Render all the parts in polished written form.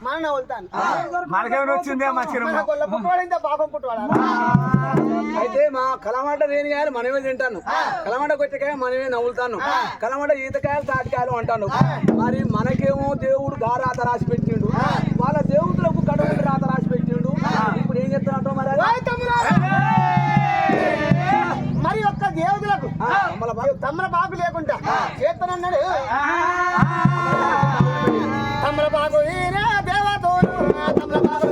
మన వెళ్తాను మనకేమైనా వచ్చిందే అయితే మా కలమాట రేణికాయలు మనమే తింటాను, కలమాట కొట్టకాయ మనమే నవ్వులుతాను, కలమాట ఈతకాయలు తాటికాయలు అంటాను. మరి మనకేమో దేవుడు గారాత రాసి పెట్టిండు, వాళ్ళ దేవుతులకు కడవలు రాత రాసి పెట్టిండు. ఇప్పుడు ఏం చెప్తున్నట్టు మరి ఒక్క దేవుతులకు తమ్మల బాకు లేకుండా చేస్తానన్నాడు. తమ్మల బాకు దేవతోడు తమ్మల బాకు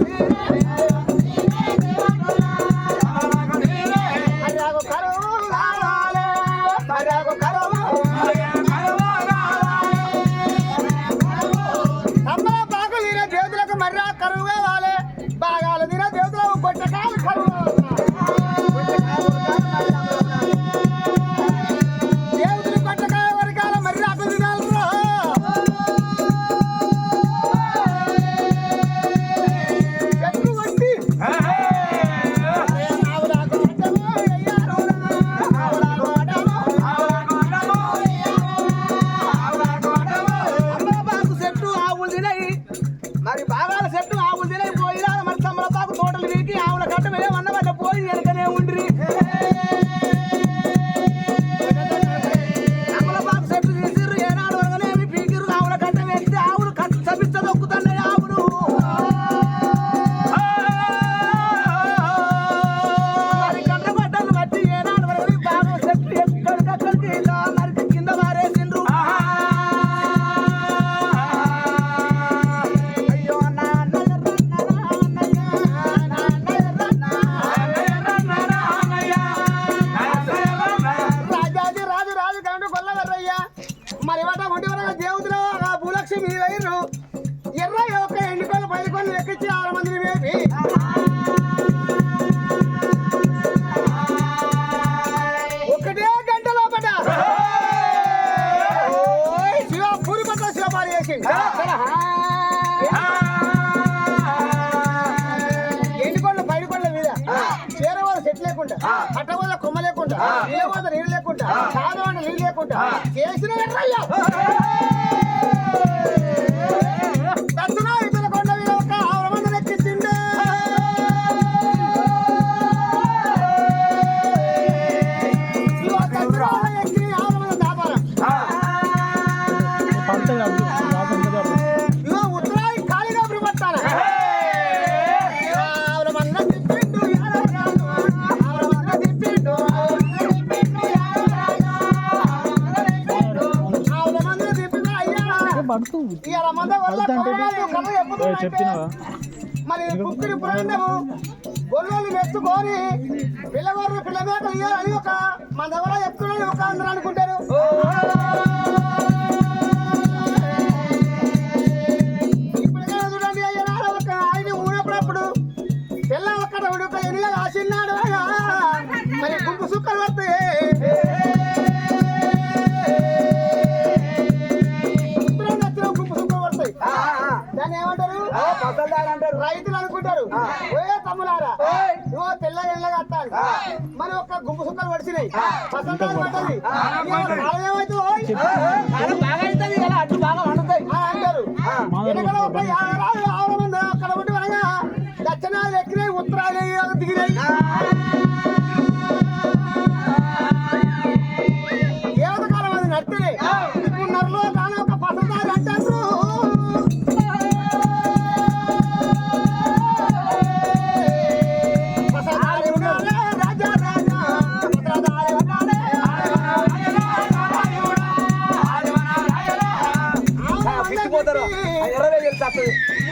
ఎండుకొండ పైడికొండ మీద చేరవాళ్ళ చెట్టు లేకుండా పట్టవాళ్ళ కొమ్మ లేకుండా నీళ్ళ నీళ్ళు లేకుండా కాదవాళ్ళ నీళ్ళు లేకుండా చేసిన దర్శన ఇతర కొండ మీద ఒక ఆవరమంద ఎక్కించిండే ఎక్కి ఆవరమంద దాపారం మరి కుక్కిరి పురాణము గొల్లోళ్ళు మెచ్చుకొని పిల్లవారు పిల్లమేకలు ఇవ్వాలని ఒక మన దగ్గర చెప్తున్నాడు ఒక అందరూ అనుకుంటారు. ఇప్పటికైనా చూడండి అయ్యా ఒక ఆయన ఊడప్పుడప్పుడు పిల్ల ఒక్కడ ఉడుక ఎనిగా ఆసిన్నాడు మరి గుంపు సుక్కలు పడతాయి. దాన్ని ఏమంటారు రైతులు అనుకుంటారు. ఓ తమ్ములారా నువ్వు తెల్ల ఎల్లగా అట్టాలి మరి ఒక్క గుంపు సుక్కలు పడిచినాయి పసందాలు పడ్డది ఏమైతే బాగా అవుతుంది కదా అట్లు బాగా వండుతాయి అంటారు. ఎన్నికలు ఒక 50 మంది అక్కడ ఉండి అనగా దక్షిణాలు ఎక్కినాయి ఉత్తరాలు దిగినాయి. ఏదకాలం అది నట్టినాయి. ఇప్పుడు నరలో కానీ ఒక పసందాలు అంటారు.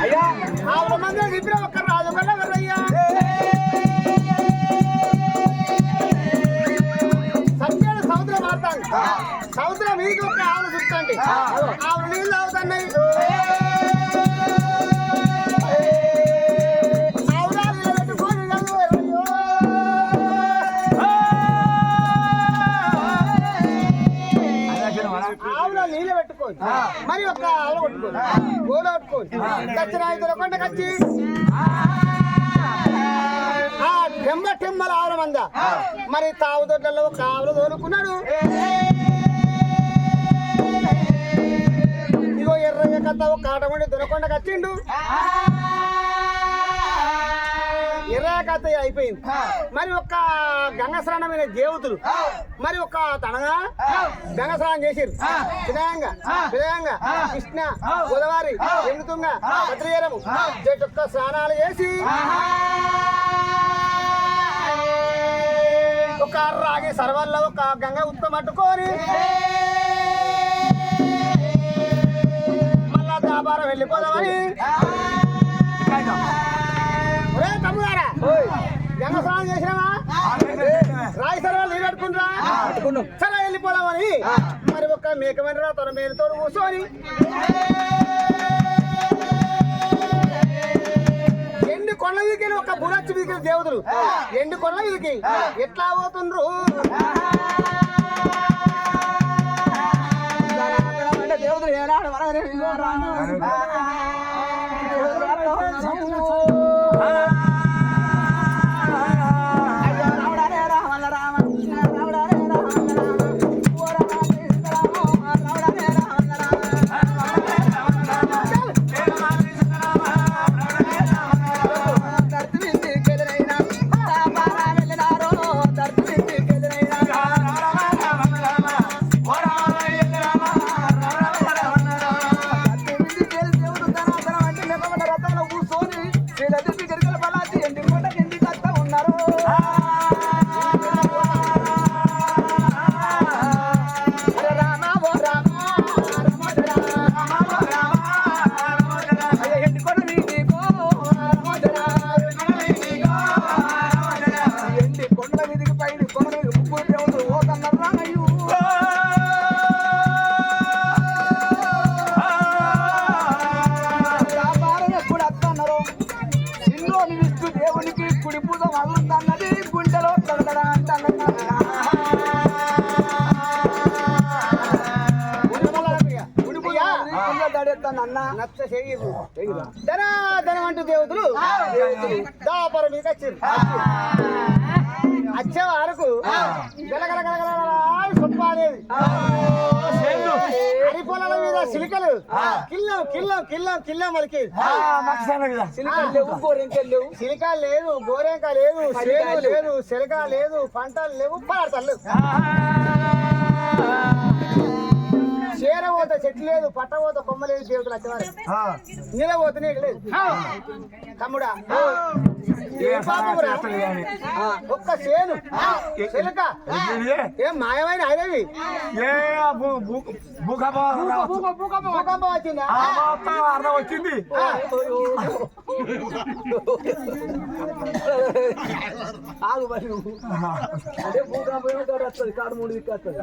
అయ్యా 4 మంది ఇప్పుడు ఒక్క రాజు వల్ల ఎవరయ్యా సత్యాలు సముద్రం మారుతాను. సముద్రం మీకు ఒక ఆవులు చూస్తాండి ఆవులు నీళ్ళు తాగుతున్నాయి. ఆవులాలు ఇలా పెట్టుకొని ఆవుల నీళ్ళు పెట్టుకోండి మరి ఒక ఆవులు కొట్టుకోండి గోలు కొట్టుకోండి దక్షిణాయుధుల కొండకొచ్చి టెమ్మల ఆవుల మంద మరి తావుదొడ్లలో ఒక ఆవులు తోలుకున్నాడు. ఇగో ఎర్రయ్య కథ ఒక ఆటమండి దొరకొండకు వచ్చిండు. ఎర్రయ్య కథ అయిపోయింది. మరి ఒక గంగ స్నానమైన దేవతలు మరి ఒక తనగా గంగ స్నానం చేసిరు. వినయంగా కృష్ణ గోదావరి ఎముతుంగ భద్రయరము చెట్టొక్క స్నానాలు చేసి ఒక రాగి సర్వల్లో ఒక గంగ ఉత్తమట్టుకొని మళ్ళా వ్యాపారం వెళ్ళిపోదామని తమ్ముడారా గంగ స్నానం చేసినావా? రాయి సర్వాలు నీళ్ళు కట్టుకుంటా సరే వెళ్ళిపోదామని మరి ఒక మేకమైన తన మేలుతో కూర్చొని ఎండు కొండ వీధికి ఒక బురచ్చి వీధికి దేవతలు ఎండు కొండ వీధికి ఎట్లా పోతుండ్రు? దేవుడు ఏనాడు నచ్చ చేయదు ధనం అంటూ దేవతలు దాపరం మీకు వచ్చారు. వచ్చే వరకు చెప్పాలేదు అరి పొలాల మీద సిలికలు కిల్లం కిల్లం కిల్లం కిల్లం మలికి సిలికా లేదు, గోరెంక లేదు, సేను లేదు, శిలక లేదు, పంటలు లేవు, పదార్థాలు లేవు. చేరబోత చెట్లు లేదు, పట్టబోత కొమ్మ లేదు. దేవతలు వచ్చేవారు నిలబోత నీకు లేదు. తమ్ముడా ఒక్క చేను చిలక ఏం మాయమైన అయినవి భూకంపం వచ్చిందా? వచ్చింది అదే భూకంపం కాడు మూడు వస్తుంది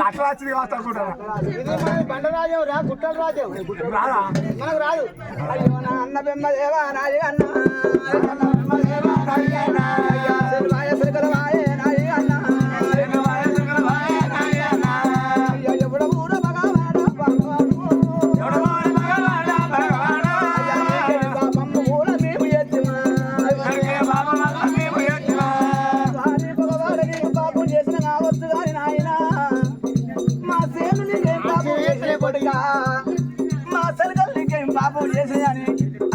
అట్లా వచ్చింది ఇది మన బండరాజ్యం రా, గుట్టల రాజ్యం మనకు రాదు. అయ్యో నా అన్న బెమ్మ దేవా నాది అన్న మా సరిగల్లికేం పాపం చేసేయని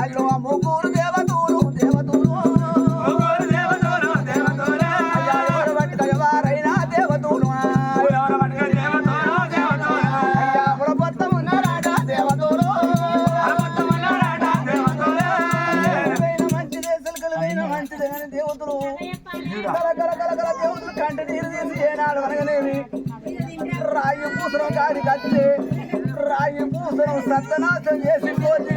అయ్యో ముగ్గురు దేవతూరు దేవతూరు ఎవరైనా దేవతూరు అయ్యా పురపత్తమున్నారాట దేవతూరు మంచిదే సిల్కలైన మంచిదే అని దేవతలు కలకల దేవతలు కంటి నీరు తీసి ఏనాడు అనగనేవి రాయి పూసరం గాడి కట్టి రాయి పూసరం సత్తనాశం చేసి పోతే